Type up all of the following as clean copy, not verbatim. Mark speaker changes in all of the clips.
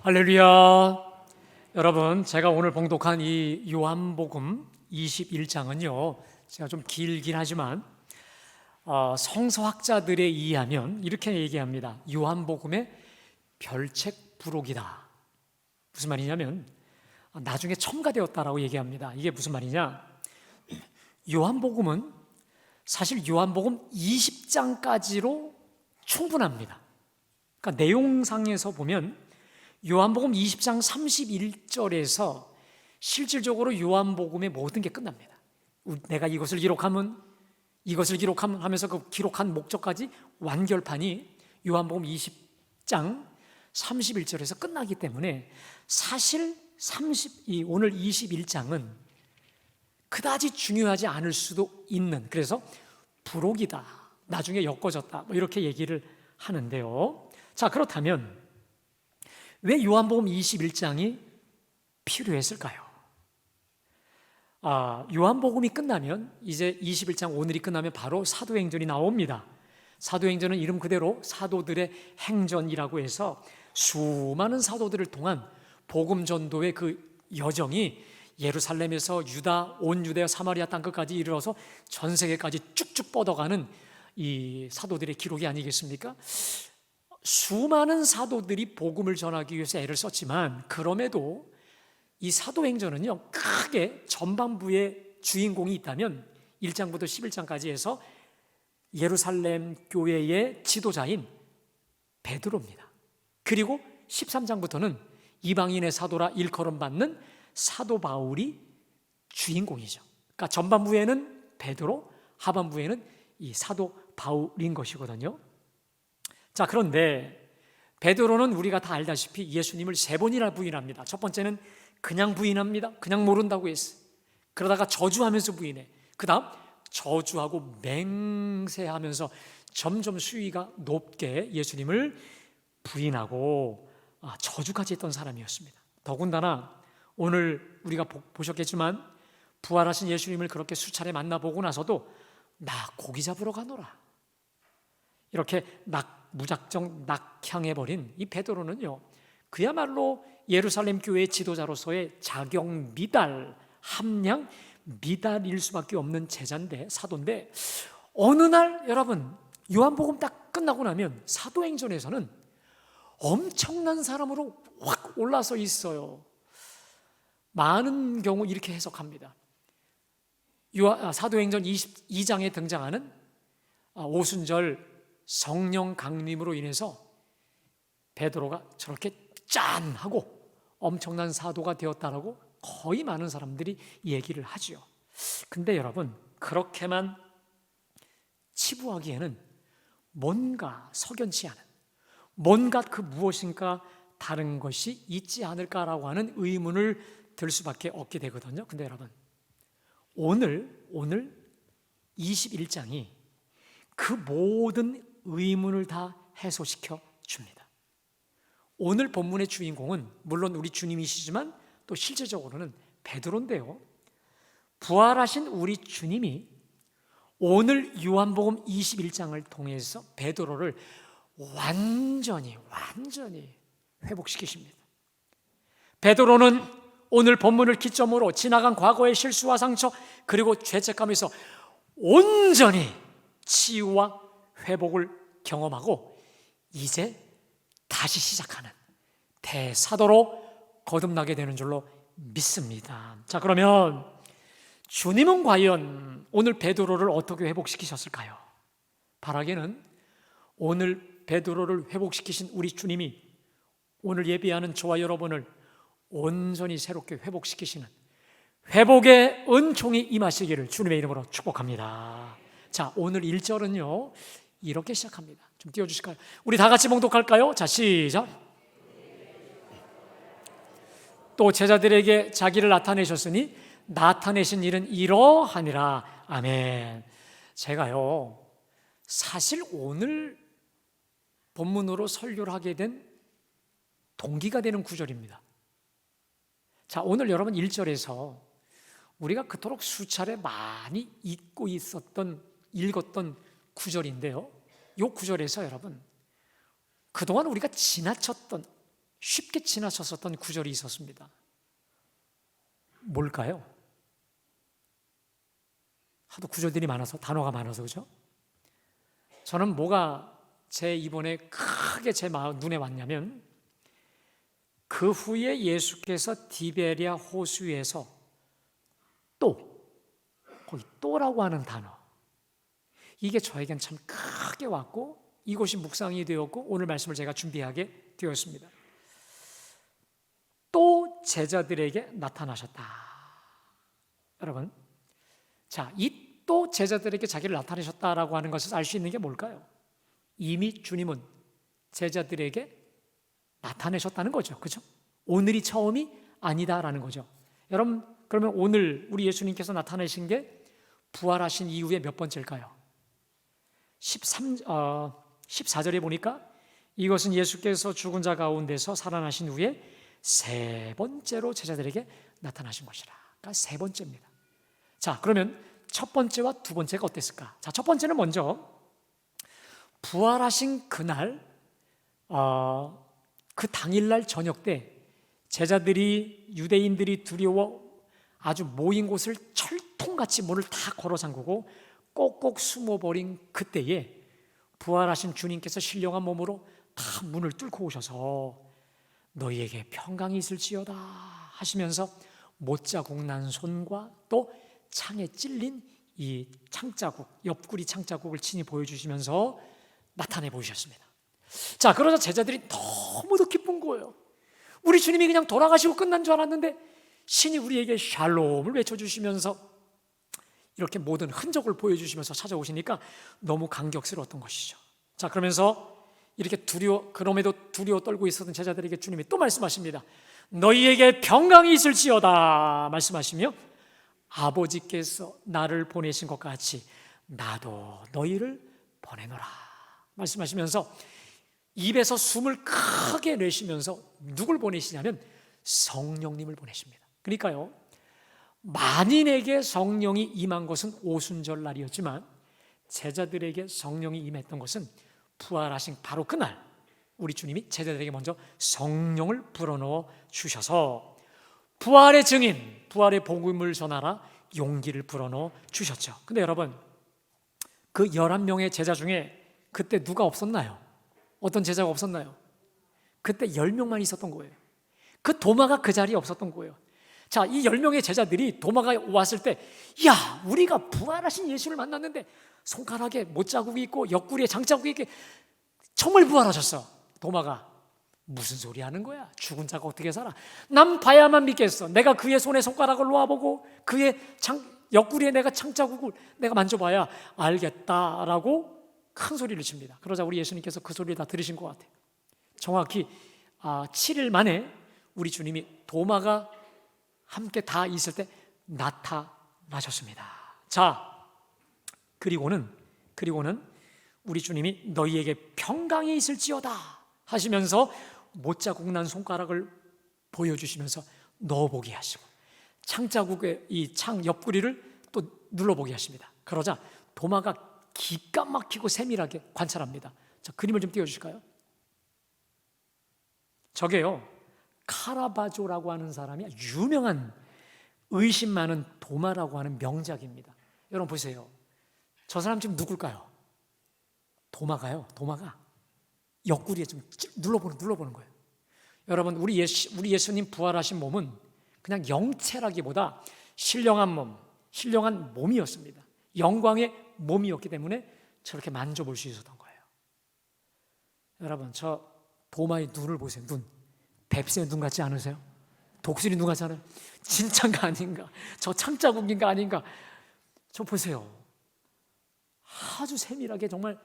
Speaker 1: 할렐루야. 여러분, 제가 오늘 봉독한 이 요한복음 21장은요 제가 좀 길긴 하지만 성서학자들에 의하면 이렇게 얘기합니다. 요한복음의 별책 부록이다. 무슨 말이냐면 나중에 첨가되었다라고 얘기합니다. 이게 무슨 말이냐, 요한복음은 사실 요한복음 20장까지로 충분합니다. 그러니까 내용상에서 보면 요한복음 20장 31절에서 실질적으로 요한복음의 모든 게 끝납니다. 내가 이것을 기록하면 하면서 그 기록한 목적까지 완결판이 요한복음 20장 31절에서 끝나기 때문에 사실 오늘 21장은 그다지 중요하지 않을 수도 있는, 그래서 부록이다, 나중에 엮어졌다, 이렇게 얘기를 하는데요. 자, 그렇다면 왜 요한복음 21장이 필요했을까요? 요한복음이 끝나면 이제 21장 오늘이 끝나면 바로 사도행전이 나옵니다. 사도행전은 이름 그대로 사도들의 행전이라고 해서 수많은 사도들을 통한 복음 전도의 그 여정이 예루살렘에서 온 유대와 사마리아 땅끝까지 이르러서 전 세계까지 쭉쭉 뻗어가는 이 사도들의 기록이 아니겠습니까? 수많은 사도들이 복음을 전하기 위해서 애를 썼지만 그럼에도 이 사도행전은요 크게 전반부에 주인공이 있다면 1장부터 11장까지 해서 예루살렘 교회의 지도자인 베드로입니다. 그리고 13장부터는 이방인의 사도라 일컬음받는 사도 바울이 주인공이죠. 그러니까 전반부에는 베드로, 하반부에는 이 사도 바울인 것이거든요. 자, 그런데 베드로는 우리가 다 알다시피 예수님을 3번이나 부인합니다. 첫 번째는 그냥 부인합니다. 그냥 모른다고 했어요. 그러다가 저주하면서 부인해. 그 다음 저주하고 맹세하면서 점점 수위가 높게 예수님을 부인하고 저주까지 했던 사람이었습니다. 더군다나 오늘 우리가 보셨겠지만 부활하신 예수님을 그렇게 수차례 만나보고 나서도 나 고기 잡으러 가노라, 이렇게 무작정 낙향해버린 이 베드로는요 그야말로 예루살렘 교회의 지도자로서의 자격 미달, 함량 미달일 수밖에 없는 제자인데, 사도인데, 어느 날 여러분 요한복음 딱 끝나고 나면 사도행전에서는 엄청난 사람으로 확 올라서 있어요. 많은 경우 이렇게 해석합니다. 사도행전 22장에 등장하는 오순절 성령 강림으로 인해서 베드로가 저렇게 짠 하고 엄청난 사도가 되었다라고 거의 많은 사람들이 얘기를 하죠. 근데 여러분, 그렇게만 치부하기에는 뭔가 석연치 않은, 뭔가 그 무엇인가 다른 것이 있지 않을까라고 하는 의문을 들 수밖에 없게 되거든요. 근데 여러분, 오늘 21장이 그 모든 의문을 다 해소시켜 줍니다. 오늘 본문의 주인공은 물론 우리 주님이시지만 또 실제적으로는 베드로인데요, 부활하신 우리 주님이 오늘 요한복음 21장을 통해서 베드로를 완전히 회복시키십니다. 베드로는 오늘 본문을 기점으로 지나간 과거의 실수와 상처 그리고 죄책감에서 온전히 치유와 회복을 경험하고 이제 다시 시작하는 대사도로 거듭나게 되는 줄로 믿습니다. 자, 그러면 주님은 과연 오늘 베드로를 어떻게 회복시키셨을까요? 바라기는 오늘 베드로를 회복시키신 우리 주님이 오늘 예배하는 저와 여러분을 온전히 새롭게 회복시키시는 회복의 은총이 임하시기를 주님의 이름으로 축복합니다. 자, 오늘 1절은요 이렇게 시작합니다. 좀 띄워주실까요? 우리 다 같이 봉독할까요? 자, 시작. 또 제자들에게 자기를 나타내셨으니 나타내신 일은 이러하니라. 아멘. 제가요 사실 오늘 본문으로 설교를 하게 된 동기가 되는 구절입니다. 자, 오늘 여러분 1절에서 우리가 그토록 수차례 많이 읽었던 구절인데요, 이 구절에서 여러분 그동안 우리가 지나쳤던, 쉽게 지나쳤었던 구절이 있었습니다. 뭘까요? 하도 구절들이 많아서, 단어가 많아서, 그죠? 저는 뭐가 이번에 크게 제 눈에 왔냐면, 그 후에 예수께서 디베리아 호수에서 거기 또라고 하는 단어, 이게 저에겐 참 크게 왔고, 이곳이 묵상이 되었고, 오늘 말씀을 제가 준비하게 되었습니다. 또 제자들에게 나타나셨다. 여러분, 자, 이 또 제자들에게 자기를 나타내셨다라고 하는 것을 알 수 있는 게 뭘까요? 이미 주님은 제자들에게 나타내셨다는 거죠. 그렇죠? 오늘이 처음이 아니다라는 거죠. 여러분, 그러면 오늘 우리 예수님께서 나타내신 게 부활하신 이후에 몇 번째일까요? 14절에 보니까 이것은 예수께서 죽은 자 가운데서 살아나신 후에 세 번째로 제자들에게 나타나신 것이라. 그러니까 세 번째입니다. 자, 그러면 첫 번째와 두 번째가 어땠을까? 자, 첫 번째는 먼저 부활하신 그날, 그 당일날 저녁 때 제자들이, 유대인들이 두려워 아주 모인 곳을 철통같이 문을 다 걸어 잠그고 꼭꼭 숨어버린 그때에 부활하신 주님께서 신령한 몸으로 다 문을 뚫고 오셔서 너희에게 평강이 있을지어다 하시면서 못자국 난 손과 또 창에 찔린 이 창자국, 옆구리 창자국을 친히 보여주시면서 나타내 보이셨습니다. 자, 그러자 제자들이 너무도 기쁜 거예요. 우리 주님이 그냥 돌아가시고 끝난 줄 알았는데 신이 우리에게 샬롬을 외쳐주시면서 이렇게 모든 흔적을 보여주시면서 찾아오시니까 너무 감격스러웠던 것이죠. 자, 그러면서 이렇게 그럼에도 두려워 떨고 있었던 제자들에게 주님이 또 말씀하십니다. 너희에게 평강이 있을지어다 말씀하시며 아버지께서 나를 보내신 것 같이 나도 너희를 보내노라 말씀하시면서 입에서 숨을 크게 내쉬면서 누굴 보내시냐면 성령님을 보내십니다. 그러니까요, 만인에게 성령이 임한 것은 오순절 날이었지만 제자들에게 성령이 임했던 것은 부활하신 바로 그날 우리 주님이 제자들에게 먼저 성령을 불어넣어 주셔서 부활의 증인, 부활의 복음을 전하라 용기를 불어넣어 주셨죠. 근데 여러분, 그 11명의 제자 중에 그때 누가 없었나요? 어떤 제자가 없었나요? 그때 10명만 있었던 거예요. 그 도마가 그 자리에 없었던 거예요. 자, 이 10명의 제자들이 도마가 왔을 때, 야, 우리가 부활하신 예수를 만났는데 손가락에 못자국이 있고 옆구리에 장자국이 있게 정말 부활하셨어. 도마가 무슨 소리 하는 거야? 죽은 자가 어떻게 살아? 난 봐야만 믿겠어. 내가 그의 손에 손가락을 놓아보고 그의 옆구리에 내가 창자국을 내가 만져봐야 알겠다라고 큰 소리를 칩니다. 그러자 우리 예수님께서 그 소리를 다 들으신 것 같아요. 정확히 7일 만에 우리 주님이 도마가 함께 다 있을 때 나타나셨습니다. 자, 그리고는 우리 주님이 너희에게 평강이 있을지어다 하시면서 못자국 난 손가락을 보여주시면서 넣어보게 하시고 창자국의 이 창 옆구리를 또 눌러보게 하십니다. 그러자 도마가 기가 막히고 세밀하게 관찰합니다. 자, 그림을 좀 띄워주실까요? 저게요, 카라바조라고 하는 사람이 유명한 의심 많은 도마라고 하는 명작입니다. 여러분 보세요. 저 사람 지금 누굴까요? 도마가 옆구리에 좀 눌러보는 거예요. 여러분, 우리 예수님 부활하신 몸은 그냥 영체라기보다 신령한 몸이었습니다. 영광의 몸이었기 때문에 저렇게 만져볼 수 있었던 거예요. 여러분, 저 도마의 눈을 보세요. 눈, 뱁새의 눈 같지 않으세요? 독수리 눈 같지 않아요? 진짜인가 아닌가? 저 창자국인가 아닌가? 저 보세요. 아주 세밀하게 정말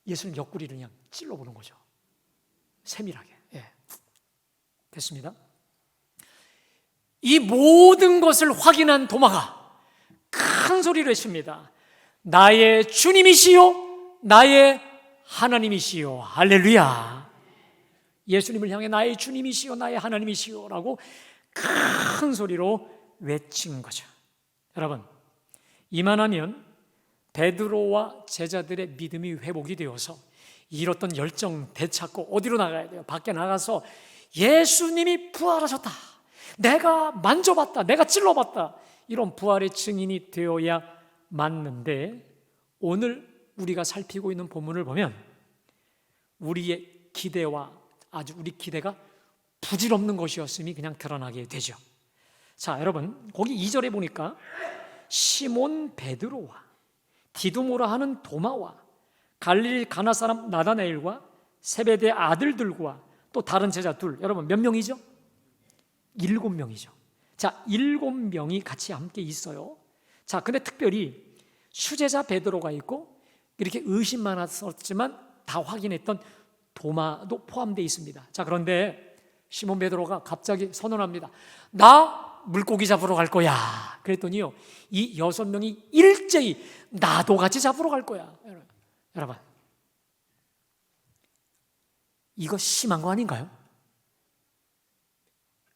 Speaker 1: 예수님 옆구리를 그냥 찔러보는 거죠. 세밀하게. 예. 됐습니다. 이 모든 것을 확인한 도마가 큰 소리로 했습니다. 나의 주님이시요 나의 하나님이시요. 할렐루야. 예수님을 향해 나의 주님이시요 나의 하나님이시요 라고 큰 소리로 외친 거죠. 여러분, 이만하면 베드로와 제자들의 믿음이 회복이 되어서 잃었던 열정 되찾고 어디로 나가야 돼요? 밖에 나가서 예수님이 부활하셨다, 내가 만져봤다, 내가 찔러봤다, 이런 부활의 증인이 되어야 맞는데, 오늘 우리가 살피고 있는 본문을 보면 우리의 기대와 아주 우리 기대가 부질없는 것이었음이 그냥 드러나게 되죠. 자, 여러분, 거기 2절에 보니까 시몬 베드로와 디두모라 하는 도마와 갈릴리 가나 사람 나다나엘과 세베대 아들들과 또 다른 제자 둘, 여러분 몇 명이죠? 7명이죠. 자, 7명이 같이 함께 있어요. 자, 근데 특별히 수제자 베드로가 있고 이렇게 의심 많았었지만 다 확인했던 도마도 포함되어 있습니다. 자, 그런데 시몬 베드로가 갑자기 선언합니다. 나 물고기 잡으러 갈 거야. 그랬더니요, 이 6명이 일제히 나도 같이 잡으러 갈 거야. 여러분, 이거 심한 거 아닌가요?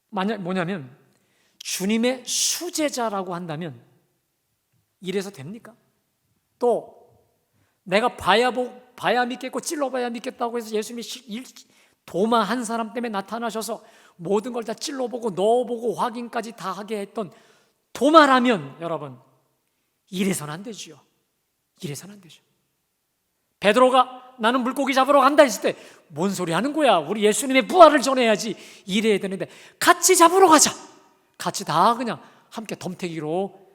Speaker 1: 만약 뭐냐면 주님의 수제자라고 한다면 이래서 됩니까? 또 내가 봐야 믿겠고 찔러봐야 믿겠다고 해서 예수님이 도마 한 사람 때문에 나타나셔서 모든 걸 다 찔러보고 넣어보고 확인까지 다 하게 했던 도마라면 여러분, 이래서는 안 되죠. 이래서는 안 되죠. 베드로가 나는 물고기 잡으러 간다 했을 때 뭔 소리 하는 거야, 우리 예수님의 부활을 전해야지, 이래야 되는데 같이 잡으러 가자, 같이 다 그냥 함께 덤태기로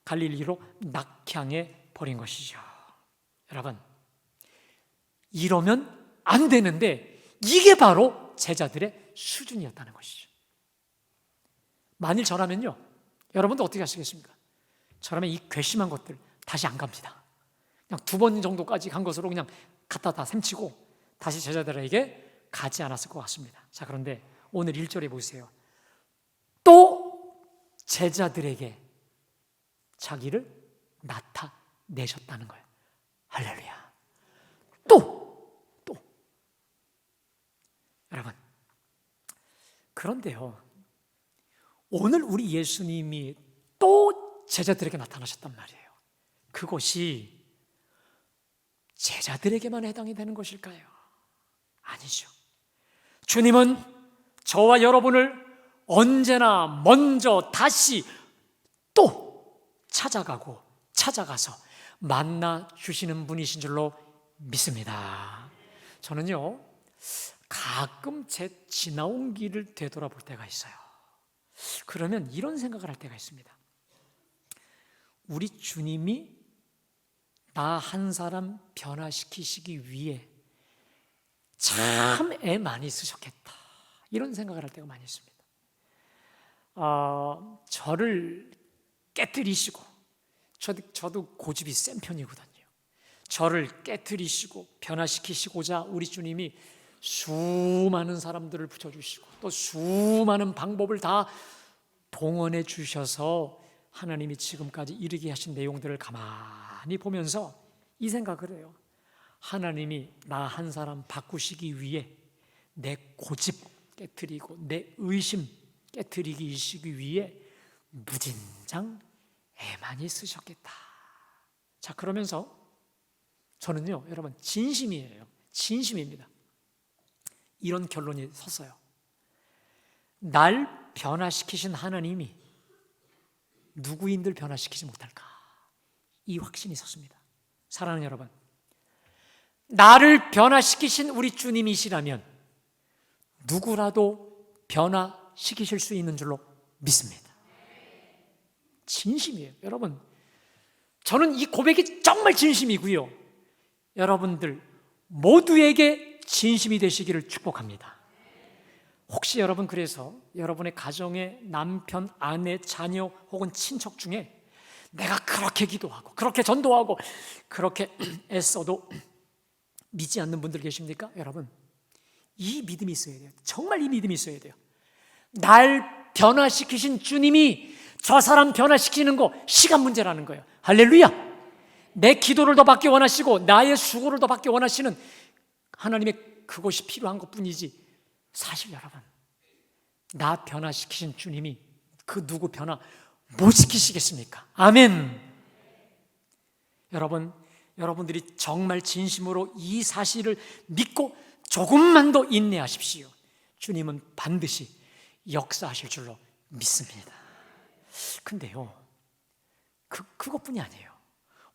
Speaker 1: 갈릴리로 낙향해 버린 것이죠. 여러분, 이러면 안 되는데 이게 바로 제자들의 수준이었다는 것이죠. 만일 저라면요, 여러분도 어떻게 하시겠습니까? 저라면 이 괘씸한 것들 다시 안 갑니다. 그냥 2번 정도까지 간 것으로 그냥 갖다 다 셈치고 다시 제자들에게 가지 않았을 것 같습니다. 자, 그런데 오늘 1절에 보세요. 또 제자들에게 자기를 나타내셨다는 거예요. 할렐루야. 또 여러분, 그런데요, 오늘 우리 예수님이 또 제자들에게 나타나셨단 말이에요. 그것이 제자들에게만 해당이 되는 것일까요? 아니죠. 주님은 저와 여러분을 언제나 먼저 다시 또 찾아가서 만나 주시는 분이신 줄로 믿습니다. 저는요, 가끔 제 지나온 길을 되돌아볼 때가 있어요. 그러면 이런 생각을 할 때가 있습니다. 우리 주님이 나 한 사람 변화시키시기 위해 참 애 많이 쓰셨겠다, 이런 생각을 할 때가 많이 있습니다. 저를 깨뜨리시고, 저도 고집이 센 편이거든요. 저를 깨뜨리시고 변화시키시고자 우리 주님이 수많은 사람들을 붙여주시고 또 수많은 방법을 다 동원해 주셔서 하나님이 지금까지 이르게 하신 내용들을 가만히 보면서 이 생각을 해요. 하나님이 나 한 사람 바꾸시기 위해 내 고집 깨뜨리고 내 의심 깨뜨리기 위해 무진장 애 많이 쓰셨겠다. 자, 그러면서 저는요, 여러분, 진심입니다. 이런 결론이 섰어요. 날 변화시키신 하나님이 누구인들 변화시키지 못할까, 이 확신이 섰습니다. 사랑하는 여러분, 나를 변화시키신 우리 주님이시라면 누구라도 변화시키실 수 있는 줄로 믿습니다. 진심이에요. 여러분, 저는 이 고백이 정말 진심이고요, 여러분들 모두에게 진심이 되시기를 축복합니다. 혹시 여러분, 그래서 여러분의 가정의 남편, 아내, 자녀 혹은 친척 중에 내가 그렇게 기도하고 그렇게 전도하고 그렇게 애써도 믿지 않는 분들 계십니까? 여러분, 이 믿음이 있어야 돼요. 정말 이 믿음이 있어야 돼요. 날 변화시키신 주님이 저 사람 변화시키는 거 시간 문제라는 거예요. 할렐루야. 내 기도를 더 받기 원하시고 나의 수고를 더 받기 원하시는 하나님의 그것이 필요한 것뿐이지, 사실 여러분, 나 변화시키신 주님이 그 누구 변화 못 시키시겠습니까? 아멘. 여러분들이 정말 진심으로 이 사실을 믿고 조금만 더 인내하십시오. 주님은 반드시 역사하실 줄로 믿습니다. 근데요, 그것뿐이 아니에요.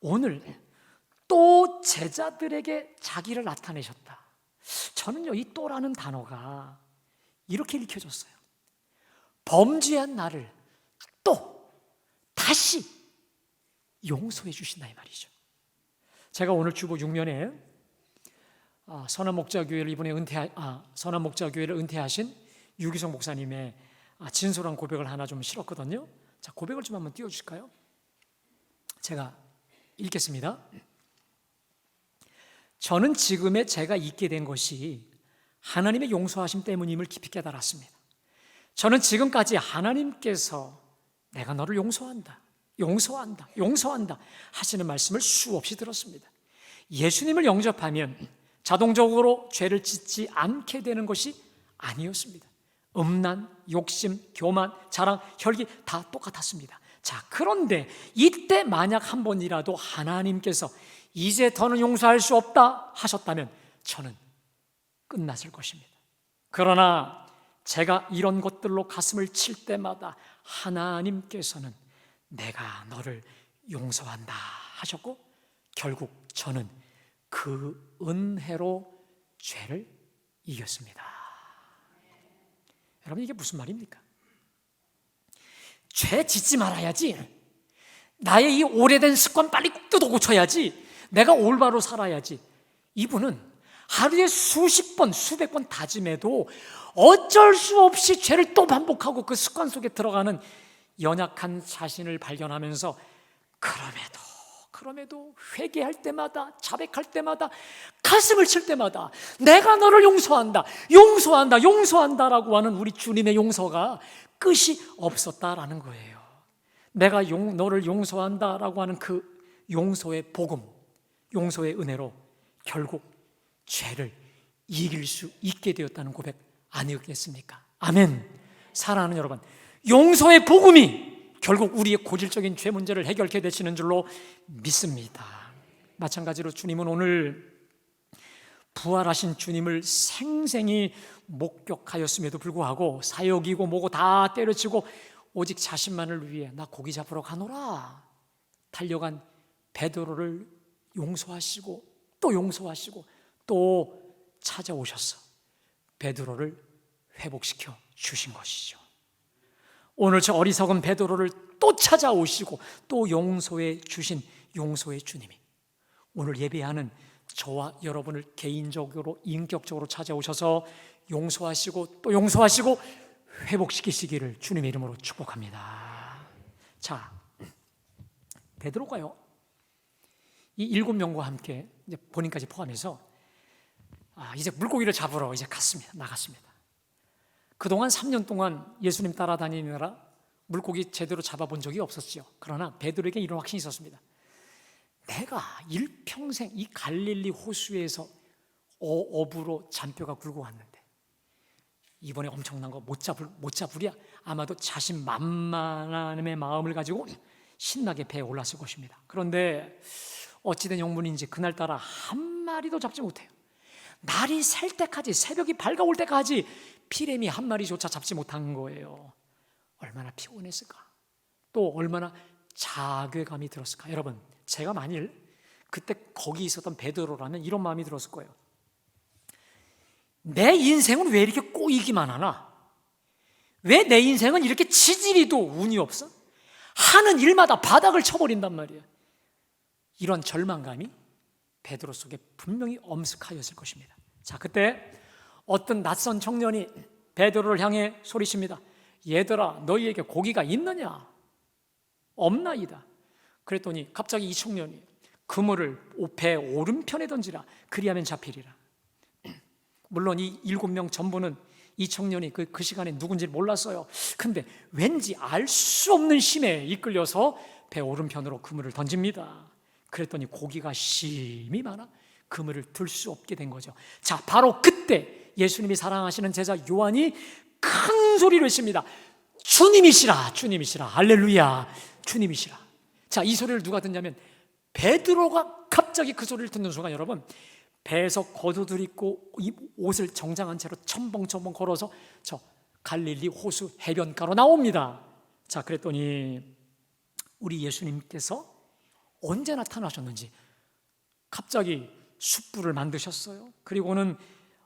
Speaker 1: 오늘 또 제자들에게 자기를 나타내셨다. 저는요, 이 또라는 단어가 이렇게 읽혀졌어요. 범죄한 나를 또 다시 용서해 주신다, 이 말이죠. 제가 오늘 주보 6면에 선한목자교회를 이번에 선한목자교회를 은퇴하신 유기성 목사님의 진솔한 고백을 하나 좀 실었거든요. 자, 고백을 좀 한번 띄워주실까요? 제가 읽겠습니다. 저는 지금의 제가 있게 된 것이 하나님의 용서하심 때문임을 깊이 깨달았습니다. 저는 지금까지 하나님께서 내가 너를 용서한다, 용서한다, 용서한다 하시는 말씀을 수없이 들었습니다. 예수님을 영접하면 자동적으로 죄를 짓지 않게 되는 것이 아니었습니다. 음란, 욕심, 교만, 자랑, 혈기 다 똑같았습니다. 자, 그런데 이때 만약 한 번이라도 하나님께서 이제 더는 용서할 수 없다 하셨다면 저는 끝났을 것입니다. 그러나 제가 이런 것들로 가슴을 칠 때마다 하나님께서는 내가 너를 용서한다 하셨고, 결국 저는 그 은혜로 죄를 이겼습니다. 여러분, 이게 무슨 말입니까? 죄 짓지 말아야지, 나의 이 오래된 습관 빨리 뜯어 고쳐야지, 내가 올바로 살아야지. 이분은 하루에 수십 번, 수백 번 다짐해도 어쩔 수 없이 죄를 또 반복하고 그 습관 속에 들어가는 연약한 자신을 발견하면서 그럼에도 회개할 때마다, 자백할 때마다, 가슴을 칠 때마다 내가 너를 용서한다, 용서한다, 용서한다라고 하는 우리 주님의 용서가 끝이 없었다라는 거예요. 내가 너를 용서한다라고 하는 그 용서의 복음, 용서의 은혜로 결국 죄를 이길 수 있게 되었다는 고백 아니었겠습니까? 아멘. 사랑하는 여러분, 용서의 복음이 결국 우리의 고질적인 죄 문제를 해결케 되시는 줄로 믿습니다. 마찬가지로 주님은 오늘 부활하신 주님을 생생히 목격하였음에도 불구하고 사역이고 뭐고 다 때려치고 오직 자신만을 위해 나 고기 잡으러 가노라 달려간 베드로를 용서하시고 또 용서하시고 또 찾아오셔서 베드로를 회복시켜 주신 것이죠. 오늘 저 어리석은 베드로를 또 찾아오시고 또 용서해 주신 용서의 주님이 오늘 예배하는 저와 여러분을 개인적으로 인격적으로 찾아오셔서 용서하시고 또 용서하시고 회복시키시기를 주님의 이름으로 축복합니다. 자, 베드로가요, 이 7명과 함께 이제 본인까지 포함해서 이제 물고기를 잡으러 이제 나갔습니다. 그동안 3년 동안 예수님 따라다니느라 물고기 제대로 잡아본 적이 없었죠. 그러나 베드로에게 이런 확신이 있었습니다. 내가 일평생 이 갈릴리 호수에서 어부로 잔뼈가 굵고 왔는데 이번에 엄청난 거 못 잡으랴? 아마도 자신만만함의 마음을 가지고 신나게 배에 올랐을 것입니다. 그런데 어찌된 영문인지 그날따라 한 마리도 잡지 못해요. 날이 셀 때까지, 새벽이 밝아올 때까지 피레미 한 마리조차 잡지 못한 거예요. 얼마나 피곤했을까? 또 얼마나 자괴감이 들었을까? 여러분, 제가 만일 그때 거기 있었던 베드로라면 이런 마음이 들었을 거예요. 내 인생은 왜 이렇게 꼬이기만 하나? 왜 내 인생은 이렇게 지지리도 운이 없어? 하는 일마다 바닥을 쳐버린단 말이에요. 이런 절망감이 베드로 속에 분명히 엄습하였을 것입니다. 자, 그때 어떤 낯선 청년이 베드로를 향해 소리칩니다. 얘들아, 너희에게 고기가 있느냐? 없나이다. 그랬더니 갑자기 이 청년이 그물을 배 오른편에 던지라, 그리하면 잡히리라. 물론 이 7명 전부는 이 청년이 그 시간에 누군지 몰랐어요. 근데 왠지 알 수 없는 힘에 이끌려서 배 오른편으로 그물을 던집니다. 그랬더니 고기가 심이 많아 그물을 들 수 없게 된 거죠. 자, 바로 그때 예수님이 사랑하시는 제자 요한이 큰 소리를 칩니다. 주님이시라, 주님이시라, 할렐루야, 주님이시라. 자, 이 소리를 누가 듣냐면 베드로가 갑자기 그 소리를 듣는 순간 여러분, 배에서 겉옷을 입고 옷을 정장한 채로 첨벙첨벙 걸어서 저 갈릴리 호수 해변가로 나옵니다. 자, 그랬더니 우리 예수님께서 언제 나타나셨는지 갑자기 숯불을 만드셨어요. 그리고는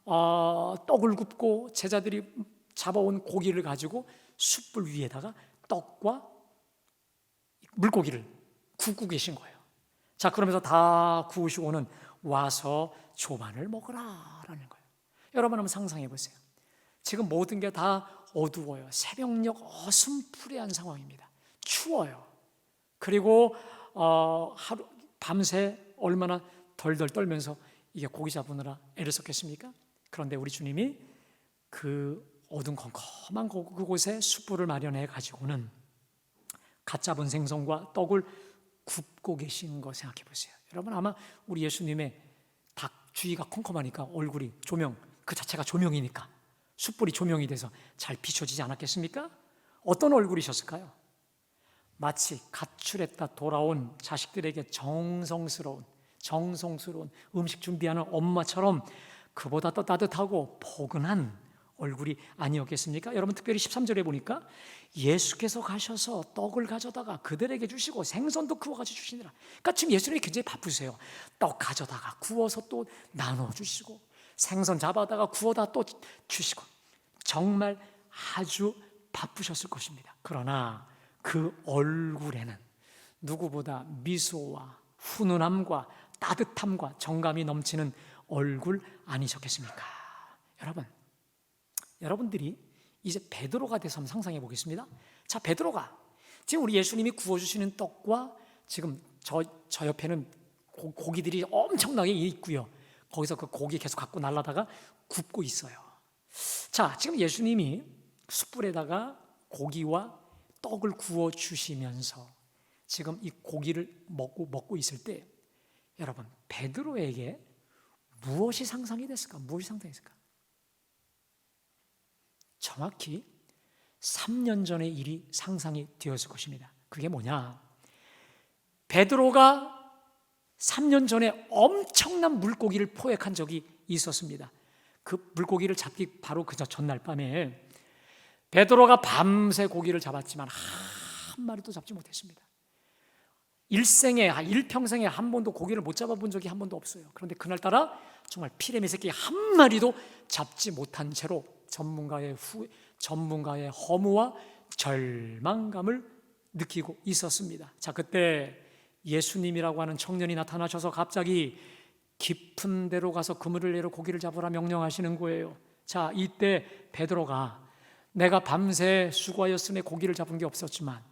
Speaker 1: 떡을 굽고 제자들이 잡아온 고기를 가지고 숯불 위에다가 떡과 물고기를 굽고 계신 거예요. 자, 그러면서 다 구우시고는 와서 조반을 먹으라라는 거예요. 여러분 한번 상상해 보세요. 지금 모든 게 다 어두워요. 새벽녘 어슴푸레한 상황입니다. 추워요. 그리고 하루 밤새 얼마나 덜덜 떨면서 이게 고기 잡으느라 애를 썼겠습니까? 그런데 우리 주님이 그 어둠컴컴한 그곳에 숯불을 마련해 가지고는 갓 잡은 생선과 떡을 굽고 계신 거 생각해 보세요. 여러분 아마 우리 예수님의 닭 주위가 컴컴하니까 얼굴이 조명 그 자체가 조명이니까 숯불이 조명이 돼서 잘 비춰지지 않았겠습니까? 어떤 얼굴이셨을까요? 마치 가출했다 돌아온 자식들에게 정성스러운 음식 준비하는 엄마처럼 그보다 더 따뜻하고 포근한 얼굴이 아니었겠습니까? 여러분 특별히 13절에 보니까 예수께서 가셔서 떡을 가져다가 그들에게 주시고 생선도 구워가지고 주시니라. 그러니까 지금 예수님이 굉장히 바쁘세요. 떡 가져다가 구워서 또 나눠주시고 생선 잡아다가 구워다 또 주시고 정말 아주 바쁘셨을 것입니다. 그러나 그 얼굴에는 누구보다 미소와 훈훈함과 따뜻함과 정감이 넘치는 얼굴 아니셨겠습니까? 여러분들이 이제 베드로가 돼서 한번 상상해 보겠습니다. 자, 베드로가 지금 우리 예수님이 구워주시는 떡과 지금 저 옆에는 고기들이 엄청나게 있고요. 거기서 그 고기 계속 갖고 날라다가 굽고 있어요. 자, 지금 예수님이 숯불에다가 고기와 떡을 구워 주시면서 지금 이 고기를 먹고 있을 때 여러분 베드로에게 무엇이 상상이 됐을까? 정확히 3년 전의 일이 상상이 되었을 것입니다. 그게 뭐냐? 베드로가 3년 전에 엄청난 물고기를 포획한 적이 있었습니다. 그 물고기를 잡기 바로 그 전날 밤에 베드로가 밤새 고기를 잡았지만 한 마리도 잡지 못했습니다. 일평생에 한 번도 고기를 못 잡아본 적이 한 번도 없어요. 그런데 그날따라 정말 피레미 새끼 한 마리도 잡지 못한 채로 전문가의 허무와 절망감을 느끼고 있었습니다. 자, 그때 예수님이라고 하는 청년이 나타나셔서 갑자기 깊은 데로 가서 그물을 내려 고기를 잡으라 명령하시는 거예요. 자, 이때 베드로가 내가 밤새 수고하였으니 고기를 잡은 게 없었지만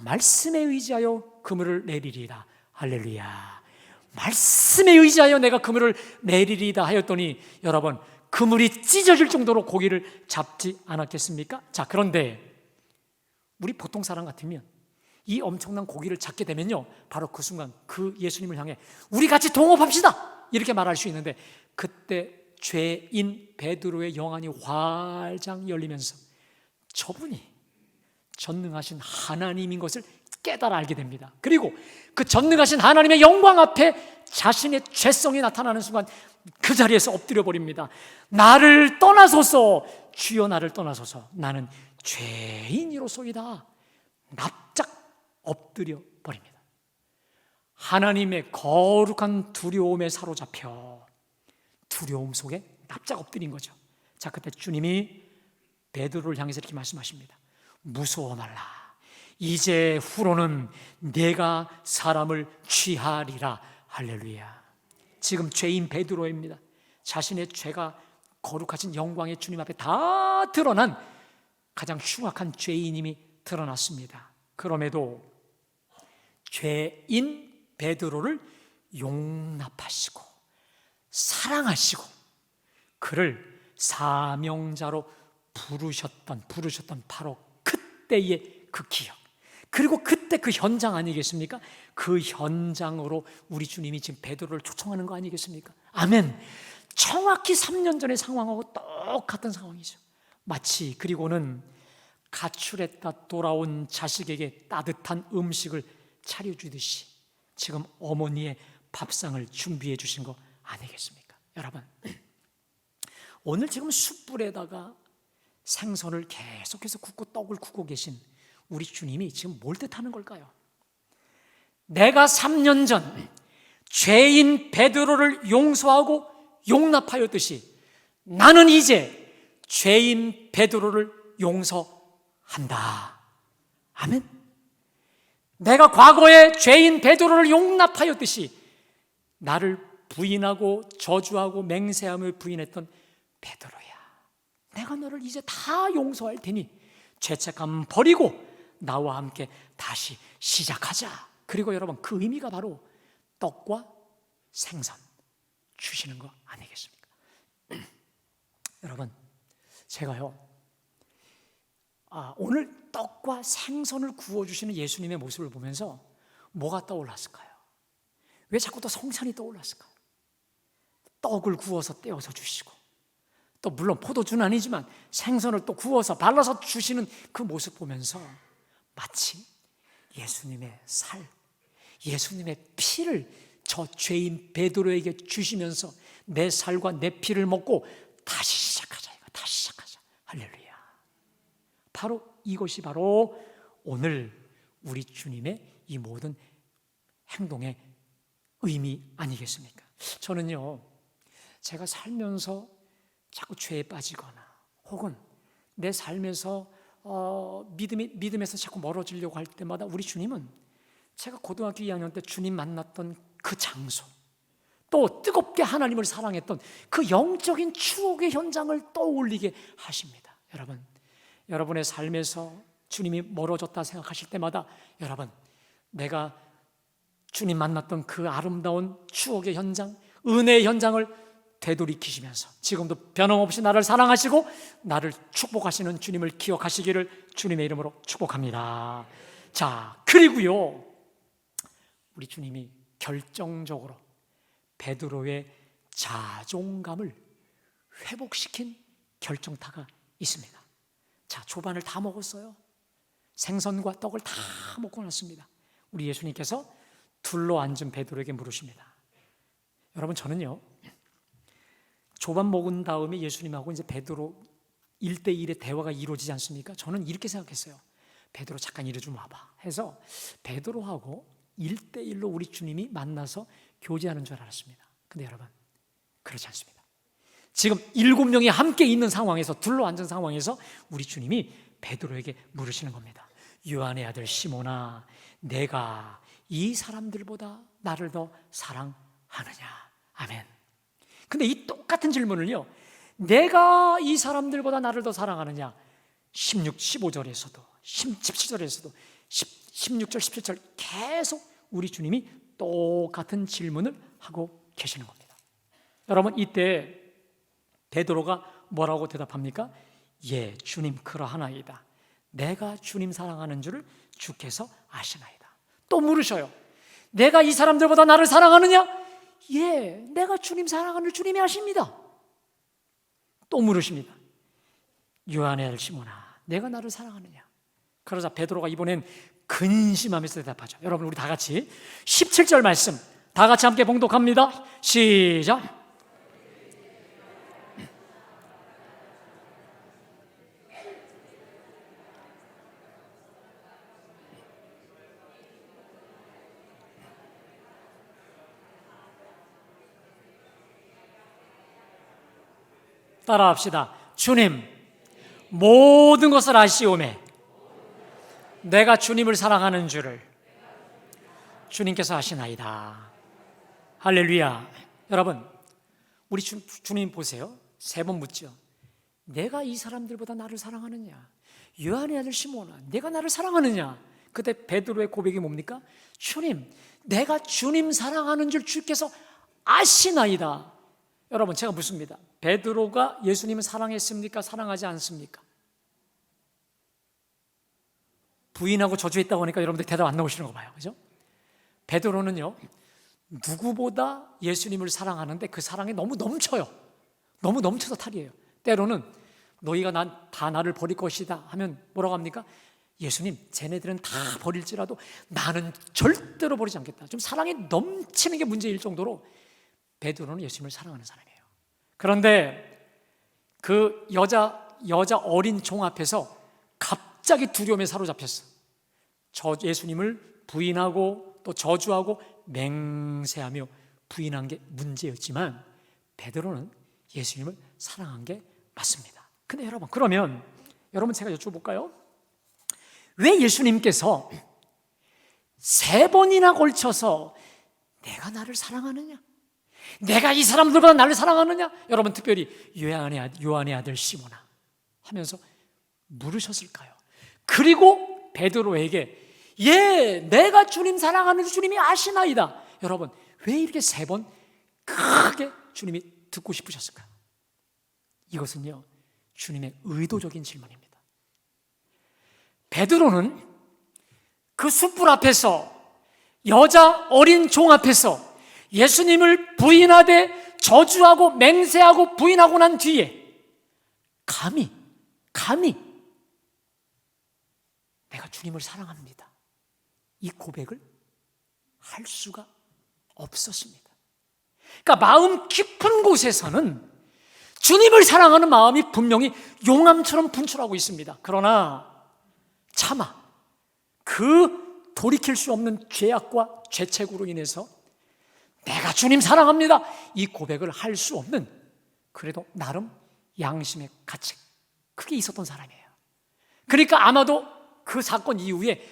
Speaker 1: 말씀에 의지하여 그물을 내리리라. 할렐루야. 말씀에 의지하여 내가 그물을 내리리다 하였더니 여러분 그물이 찢어질 정도로 고기를 잡지 않았겠습니까? 자, 그런데 우리 보통 사람 같으면 이 엄청난 고기를 잡게 되면요 바로 그 순간 그 예수님을 향해 우리 같이 동업합시다 이렇게 말할 수 있는데 그때 죄인 베드로의 영안이 활짝 열리면서 저분이 전능하신 하나님인 것을 깨달아 알게 됩니다. 그리고 그 전능하신 하나님의 영광 앞에 자신의 죄성이 나타나는 순간 그 자리에서 엎드려 버립니다. 나를 떠나소서, 주여 나를 떠나소서, 나는 죄인이로소이다. 납작 엎드려 버립니다. 하나님의 거룩한 두려움에 사로잡혀 두려움 속에 납작 엎드린 거죠. 자, 그때 주님이 베드로를 향해서 이렇게 말씀하십니다. 무서워 말라. 이제 후로는 내가 사람을 취하리라. 할렐루야. 지금 죄인 베드로입니다. 자신의 죄가 거룩하신 영광의 주님 앞에 다 드러난 가장 흉악한 죄인임이 드러났습니다. 그럼에도 죄인 베드로를 용납하시고 사랑하시고 그를 사명자로 부르셨던 바로 그때의 그 기억, 그리고 그때 그 현장 아니겠습니까? 그 현장으로 우리 주님이 지금 베드로를 초청하는 거 아니겠습니까? 아멘. 정확히 3년 전의 상황하고 똑같은 상황이죠. 마치 그리고는 가출했다 돌아온 자식에게 따뜻한 음식을 차려주듯이 지금 어머니의 밥상을 준비해 주신 거 아니겠습니까? 여러분, 오늘 지금 숯불에다가 생선을 계속해서 굽고 떡을 굽고 계신 우리 주님이 지금 뭘 뜻하는 걸까요? 내가 3년 전 죄인 베드로를 용서하고 용납하였듯이 나는 이제 죄인 베드로를 용서한다. 아멘. 내가 과거에 죄인 베드로를 용납하였듯이 나를 부인하고 저주하고 맹세함을 부인했던 베드로야, 내가 너를 이제 다 용서할 테니 죄책감 버리고 나와 함께 다시 시작하자. 그리고 여러분, 그 의미가 바로 떡과 생선 주시는 거 아니겠습니까? 여러분, 제가요 오늘 떡과 생선을 구워주시는 예수님의 모습을 보면서 뭐가 떠올랐을까요? 왜 자꾸 또 성찬이 떠올랐을까요? 떡을 구워서 떼어서 주시고, 또 물론 포도주는 아니지만 생선을 또 구워서 발라서 주시는 그 모습 보면서 마치 예수님의 살, 예수님의 피를 저 죄인 베드로에게 주시면서 내 살과 내 피를 먹고 다시 시작하자, 다시 시작하자. 할렐루야. 바로 이것이 바로 오늘 우리 주님의 이 모든 행동의 의미 아니겠습니까? 저는요, 제가 살면서 자꾸 죄에 빠지거나 혹은 내 삶에서 믿음에서 자꾸 멀어지려고 할 때마다 우리 주님은 제가 고등학교 2학년 때 주님 만났던 그 장소, 또 뜨겁게 하나님을 사랑했던 그 영적인 추억의 현장을 떠올리게 하십니다. 여러분, 여러분의 삶에서 주님이 멀어졌다 생각하실 때마다 여러분, 내가 주님 만났던 그 아름다운 추억의 현장, 은혜의 현장을 되돌이키시면서 지금도 변함없이 나를 사랑하시고 나를 축복하시는 주님을 기억하시기를 주님의 이름으로 축복합니다. 자, 그리고요, 우리 주님이 결정적으로 베드로의 자존감을 회복시킨 결정타가 있습니다. 자, 조반을 다 먹었어요. 생선과 떡을 다 먹고 났습니다. 우리 예수님께서 둘러 앉은 베드로에게 물으십니다. 여러분, 저는요, 조반 먹은 다음에 예수님하고 이제 베드로 1대1의 대화가 이루어지지 않습니까? 저는 이렇게 생각했어요. 베드로 잠깐 이리 좀 와봐 해서 베드로하고 1대1로 우리 주님이 만나서 교제하는 줄 알았습니다. 근데 여러분, 그렇지 않습니다. 지금 7명이 함께 있는 상황에서, 둘러 앉은 상황에서 우리 주님이 베드로에게 물으시는 겁니다. 요한의 아들 시몬아, 내가 이 사람들보다 나를 더 사랑하느냐? 아멘. 근데 이 똑같은 질문을요, 내가 이 사람들보다 나를 더 사랑하느냐? 15절에서도 17절에서도 16절, 17절 계속 우리 주님이 똑같은 질문을 하고 계시는 겁니다. 여러분, 이때 베드로가 뭐라고 대답합니까? 예, 주님 그러하나이다. 내가 주님 사랑하는 줄을 주께서 아시나이다. 또 물으셔요. 내가 이 사람들보다 나를 사랑하느냐? 예, 내가 주님 사랑하는 줄 주님이 아십니다. 또 물으십니다. 요한의 아들 시몬아, 내가 나를 사랑하느냐? 그러자 베드로가 이번엔 근심하면서 대답하죠. 여러분, 우리 다 같이 17절 말씀 다 같이 함께 봉독합니다. 시작. 따라합시다. 주님, 모든 것을 아시오매 내가 주님을 사랑하는 줄을 주님께서 아시나이다. 할렐루야. 여러분, 우리 주님 보세요. 3번 묻죠. 내가 이 사람들보다 나를 사랑하느냐? 요한의 아들 시몬아, 내가 나를 사랑하느냐? 그때 베드로의 고백이 뭡니까? 주님, 내가 주님 사랑하는 줄 주께서 아시나이다. 여러분, 제가 묻습니다. 베드로가 예수님을 사랑했습니까? 사랑하지 않습니까? 부인하고 저주했다고 하니까 여러분들 대답 안 나오시는 거 봐요. 그죠? 베드로는요, 누구보다 예수님을 사랑하는데 그 사랑이 너무 넘쳐요. 너무 넘쳐서 탈이에요. 때로는 너희가 다 나를 버릴 것이다 하면 뭐라고 합니까? 예수님, 쟤네들은 다 버릴지라도 나는 절대로 버리지 않겠다. 좀 사랑이 넘치는 게 문제일 정도로 베드로는 예수님을 사랑하는 사람이에요. 그런데 그 여자 어린 종 앞에서 갑자기 두려움에 사로잡혔어. 예수님을 부인하고 또 저주하고 맹세하며 부인한 게 문제였지만 베드로는 예수님을 사랑한 게 맞습니다. 근데 여러분, 그러면 여러분 제가 여쭤볼까요? 왜 예수님께서 3번이나 걸쳐서 내가 나를 사랑하느냐? 내가 이 사람들보다 나를 사랑하느냐? 여러분, 특별히 요한의 아들 시몬아 하면서 물으셨을까요? 그리고 베드로에게 내가 주님 사랑하는 줄 주님이 아시나이다. 여러분, 왜 이렇게 3번 크게 주님이 듣고 싶으셨을까요? 이것은요, 주님의 의도적인 질문입니다. 베드로는 그 숯불 앞에서, 여자 어린 종 앞에서 예수님을 부인하되 저주하고 맹세하고 부인하고 난 뒤에 감히 내가 주님을 사랑합니다, 이 고백을 할 수가 없었습니다. 그러니까 마음 깊은 곳에서는 주님을 사랑하는 마음이 분명히 용암처럼 분출하고 있습니다. 그러나 차마 그 돌이킬 수 없는 죄악과 죄책으로 인해서 내가 주님 사랑합니다, 이 고백을 할 수 없는, 그래도 나름 양심의 가책, 그게 있었던 사람이에요. 그러니까 아마도 그 사건 이후에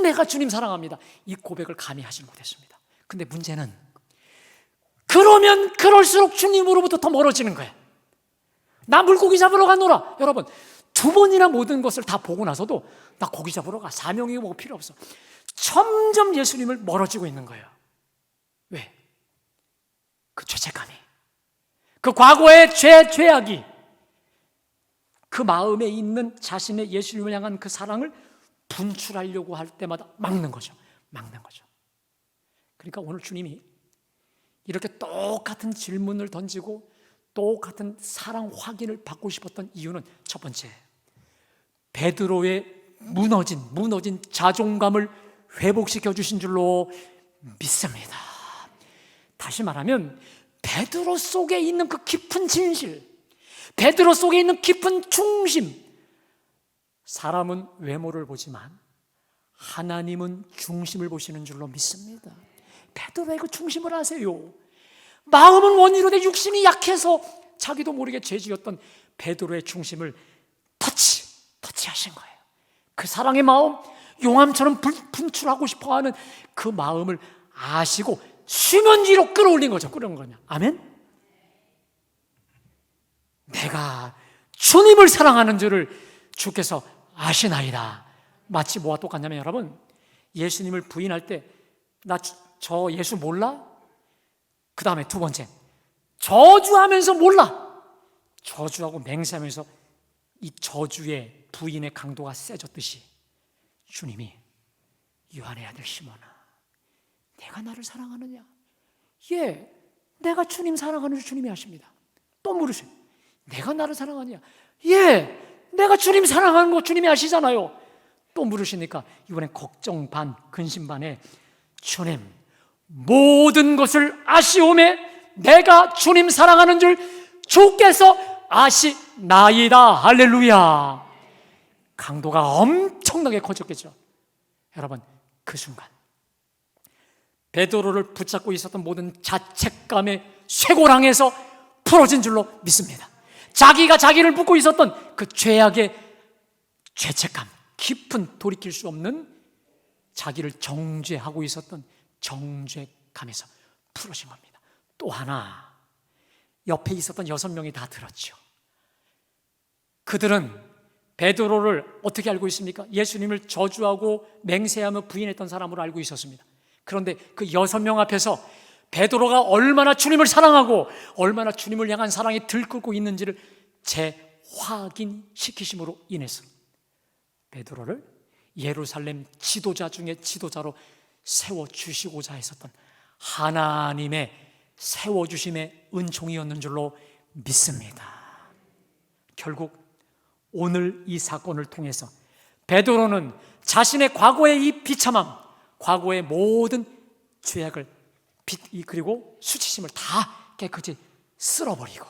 Speaker 1: 내가 주님 사랑합니다, 이 고백을 감히 하지 못했습니다. 근데 문제는 그러면 그럴수록 주님으로부터 더 멀어지는 거예요. 나 물고기 잡으러 가노라. 여러분, 2번이나 모든 것을 다 보고 나서도 나 고기 잡으러 가, 사명이 뭐 필요 없어. 점점 예수님을 멀어지고 있는 거예요. 왜? 그 죄책감이, 그 과거의 죄악이 그 마음에 있는 자신의 예수님을 향한 그 사랑을 분출하려고 할 때마다 막는 거죠. 그러니까 오늘 주님이 이렇게 똑같은 질문을 던지고 똑같은 사랑 확인을 받고 싶었던 이유는 첫 번째, 베드로의 무너진 자존감을 회복시켜 주신 줄로 믿습니다. 다시 말하면 베드로 속에 있는 그 깊은 진실, 베드로 속에 있는 깊은 중심, 사람은 외모를 보지만 하나님은 중심을 보시는 줄로 믿습니다. 베드로의 그 중심을 아세요? 마음은 원이로되 육신이 약해서 자기도 모르게 죄지었던 베드로의 중심을 터치하신 거예요. 그 사랑의 마음, 용암처럼 분출하고 싶어하는 그 마음을 아시고 수면 위로 끌어올린 거죠. 아멘? 내가 주님을 사랑하는 줄을 주께서 아시나이다. 마치 뭐와 똑같냐면, 여러분, 예수님을 부인할 때 나 저 예수 몰라? 그 다음에 2번째, 저주하면서 몰라. 저주하고 맹세하면서 이 저주의 부인의 강도가 세졌듯이 주님이 요한의 아들 시몬아, 내가 나를 사랑하느냐? 내가 주님 사랑하는 줄 주님이 아십니다. 또 물으세요. 내가 나를 사랑하냐? 내가 주님 사랑하는 거 주님이 아시잖아요. 또 물으시니까 이번엔 걱정 반 근심 반에, 주님 모든 것을 아시오매 내가 주님 사랑하는 줄 주께서 아시나이다. 할렐루야. 강도가 엄청나게 커졌겠죠. 여러분, 그 순간 베드로를 붙잡고 있었던 모든 자책감의 쇠고랑에서 풀어진 줄로 믿습니다. 자기가 자기를 묶고 있었던 그 죄악의 죄책감, 깊은 돌이킬 수 없는 자기를 정죄하고 있었던 정죄감에서 풀어진 겁니다. 또 하나, 옆에 있었던 6명이 다 들었죠. 그들은 베드로를 어떻게 알고 있습니까? 예수님을 저주하고 맹세하며 부인했던 사람으로 알고 있었습니다. 그런데 그 6명 앞에서 베드로가 얼마나 주님을 사랑하고 얼마나 주님을 향한 사랑이 들끓고 있는지를 재확인시키심으로 인해서 베드로를 예루살렘 지도자 중에 지도자로 세워주시고자 했었던 하나님의 세워주심의 은총이었는 줄로 믿습니다. 결국 오늘 이 사건을 통해서 베드로는 자신의 과거의 이 비참함, 과거의 모든 죄악을 그리고 수치심을 다 깨끗이 쓸어버리고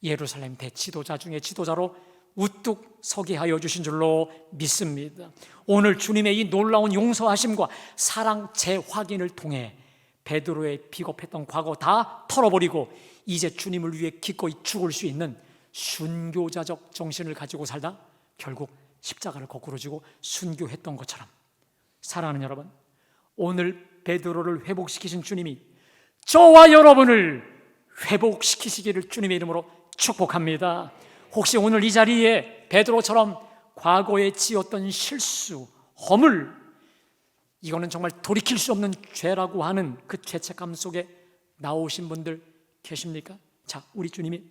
Speaker 1: 예루살렘 대지도자 중에 지도자로 우뚝 서게 하여 주신 줄로 믿습니다. 오늘 주님의 이 놀라운 용서하심과 사랑 재확인을 통해 베드로의 비겁했던 과거 다 털어버리고 이제 주님을 위해 기꺼이 죽을 수 있는 순교자적 정신을 가지고 살다 결국 십자가를 거꾸로 지고 순교했던 것처럼, 사랑하는 여러분, 오늘 베드로를 회복시키신 주님이 저와 여러분을 회복시키시기를 주님의 이름으로 축복합니다. 혹시 오늘 이 자리에 베드로처럼 과거에 지었던 실수, 허물, 이거는 정말 돌이킬 수 없는 죄라고 하는 그 죄책감 속에 나오신 분들 계십니까? 자, 우리 주님이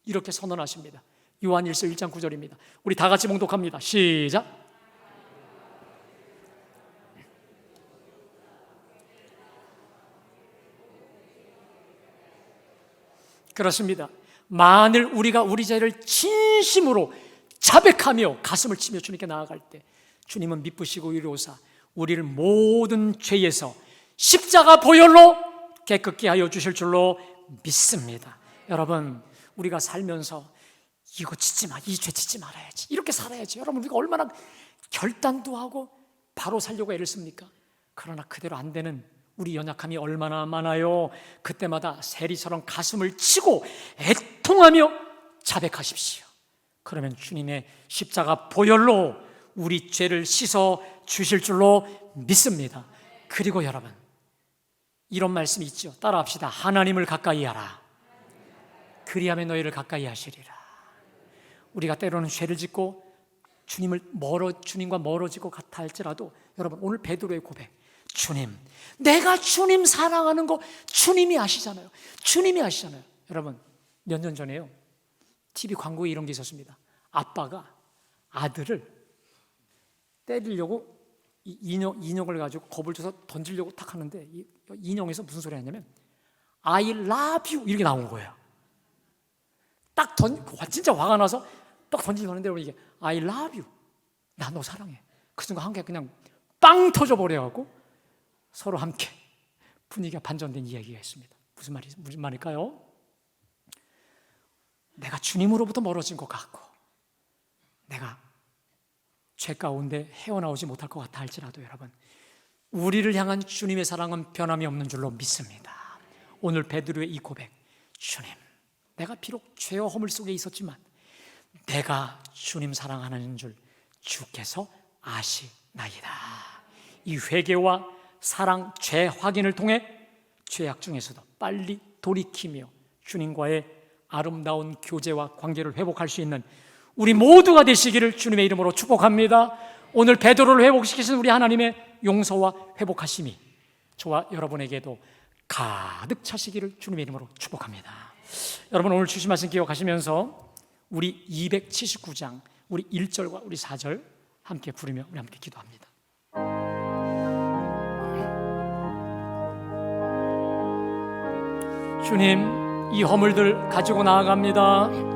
Speaker 1: 이렇게 선언하십니다. 요한 1서 1장 9절입니다. 우리 다 같이 봉독합니다. 시작. 그렇습니다. 만일 우리가 우리 죄를 진심으로 자백하며 가슴을 치며 주님께 나아갈 때 주님은 미쁘시고 이로사 우리를 모든 죄에서 십자가 보혈로 깨끗게 하여 주실 줄로 믿습니다. 여러분, 우리가 살면서 이거 짓지 마, 이 죄 짓지 말아야지, 이렇게 살아야지, 여러분, 우리가 얼마나 결단도 하고 바로 살려고 애를 씁니까? 그러나 그대로 안 되는 우리 연약함이 얼마나 많아요. 그때마다 세리처럼 가슴을 치고 애통하며 자백하십시오. 그러면 주님의 십자가 보혈로 우리 죄를 씻어 주실 줄로 믿습니다. 그리고 여러분, 이런 말씀이 있죠. 따라합시다. 하나님을 가까이 하라. 그리하면 너희를 가까이 하시리라. 우리가 때로는 죄를 짓고 주님과 멀어지고 같아 할지라도 여러분, 오늘 베드로의 고백, 주님, 내가 주님 사랑하는 거 주님이 아시잖아요. 주님이 아시잖아요. 여러분, 몇 년 전에요, TV 광고에 이런 게 있었습니다. 아빠가 아들을 때리려고 인형을 가지고 겁을 줘서 던지려고 탁 하는데, 이 인형에서 무슨 소리 하냐면 I love you 이렇게 나온 거예요. 진짜 화가 나서 딱 던지려고 하는데 이게 I love you, 나 너 사랑해. 그 순간 한 개 그냥 빵 터져버려갖고 서로 함께 분위기가 반전된 이야기가 있습니다. 무슨 말일까요? 내가 주님으로부터 멀어진 것 같고 내가 죄 가운데 헤어나오지 못할 것 같아 할지라도 여러분, 우리를 향한 주님의 사랑은 변함이 없는 줄로 믿습니다. 오늘 베드로의 이 고백, 주님, 내가 비록 죄와 허물 속에 있었지만 내가 주님 사랑하는 줄 주께서 아시나이다. 이 회개와 사랑, 죄 확인을 통해 죄악 중에서도 빨리 돌이키며 주님과의 아름다운 교제와 관계를 회복할 수 있는 우리 모두가 되시기를 주님의 이름으로 축복합니다. 오늘 베드로를 회복시키신 우리 하나님의 용서와 회복하심이 저와 여러분에게도 가득 차시기를 주님의 이름으로 축복합니다. 여러분, 오늘 주신 말씀 기억하시면서 우리 279장 우리 1절과 우리 4절 함께 부르며 우리 함께 기도합니다. 주님, 이 허물들 가지고 나아갑니다.